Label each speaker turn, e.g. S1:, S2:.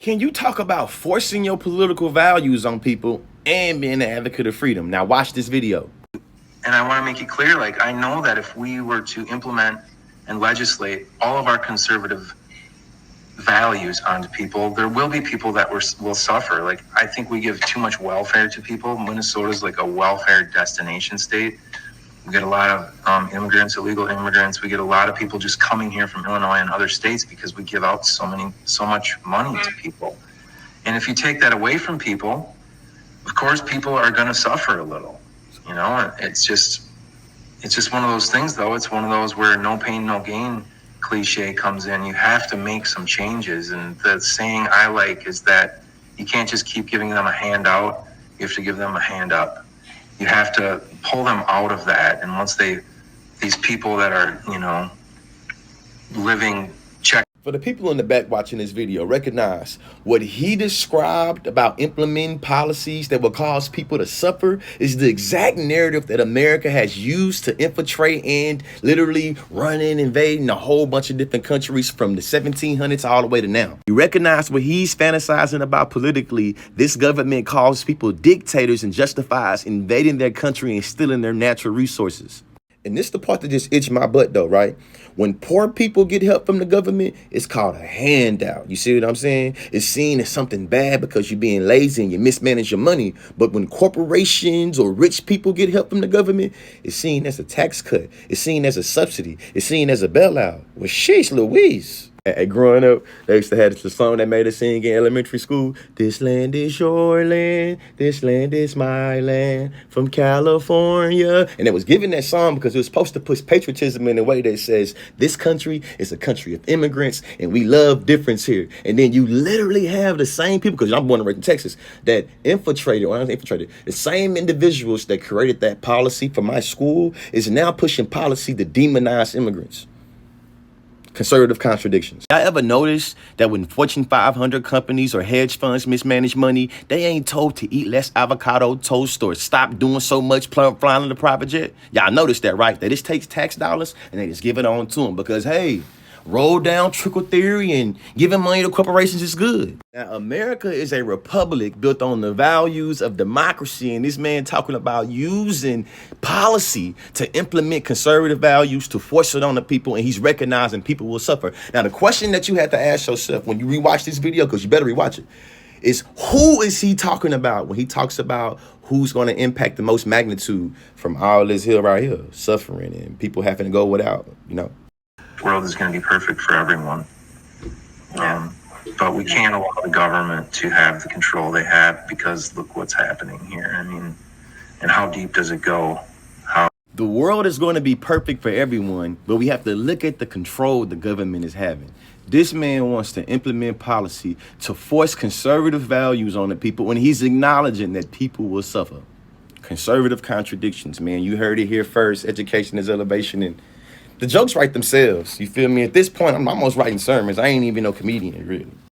S1: Can you talk about forcing your political values on people and being an advocate of freedom? Now watch this video.
S2: And I want to make it clear, like, I know that if we were to implement and legislate all of our conservative values onto people, there will be people that will suffer. Like, I think we give too much welfare to people. Minnesota's like a welfare destination state. We get a lot of immigrants, illegal immigrants. We get a lot of people just coming here from Illinois and other states because we give out so much money to people. And if you take that away from people, of course, people are going to suffer a little. You know, it's just one of those things, though. It's one of those where no pain, no gain cliche comes in. You have to make some changes. And the saying I like is that you can't just keep giving them a handout. You have to give them a hand up. You have to pull them out of that. And once these people that are, you know, living check.
S1: For the people in the back watching this video, recognize what he described about implementing policies that will cause people to suffer is the exact narrative that America has used to infiltrate and literally run in, invading a whole bunch of different countries from the 1700s all the way to now. You recognize what he's fantasizing about politically. This government calls people dictators and justifies invading their country and stealing their natural resources. And this is the part that just itched my butt though, right? When poor people get help from the government, it's called a handout. You see what I'm saying? It's seen as something bad because you're being lazy and you mismanage your money. But when corporations or rich people get help from the government, it's seen as a tax cut. It's seen as a subsidy. It's seen as a bailout. Well, sheesh Louise. Growing up, they used to have the song that made us sing in elementary school. This land is your land. This land is my land from California. And it was given that song because it was supposed to push patriotism in a way that says this country is a country of immigrants and we love difference here. And then you literally have the same people, because I'm born and raised in Texas, that infiltrated. The same individuals that created that policy for my school is now pushing policy to demonize immigrants. Conservative contradictions. I ever noticed that when Fortune 500 companies or hedge funds mismanage money, they ain't told to eat less avocado toast or stop doing so much flying in the private jet? Y'all noticed that, right? They just takes tax dollars and they just give it on to them because, hey, roll down trickle theory and giving money to corporations is good. Now, America is a republic built on the values of democracy, and this man talking about using policy to implement conservative values to force it on the people, and he's recognizing people will suffer. Now, the question that you have to ask yourself when you rewatch this video, because you better rewatch it, is who is he talking about when he talks about who's going to impact the most magnitude from all this here right here, suffering and people having to go without, you know?
S2: World is going to be perfect for everyone. But we can't allow the government to have the control they have, because look what's happening here. I mean, and how deep does it go?
S1: The world is going to be perfect for everyone, but we have to look at the control the government is having. This man wants to implement policy to force conservative values on the people when he's acknowledging that people will suffer. Conservative contradictions, man. You heard it here first. Education is elevation, and the jokes write themselves. You feel me? At this point, I'm almost writing sermons. I ain't even no comedian, really.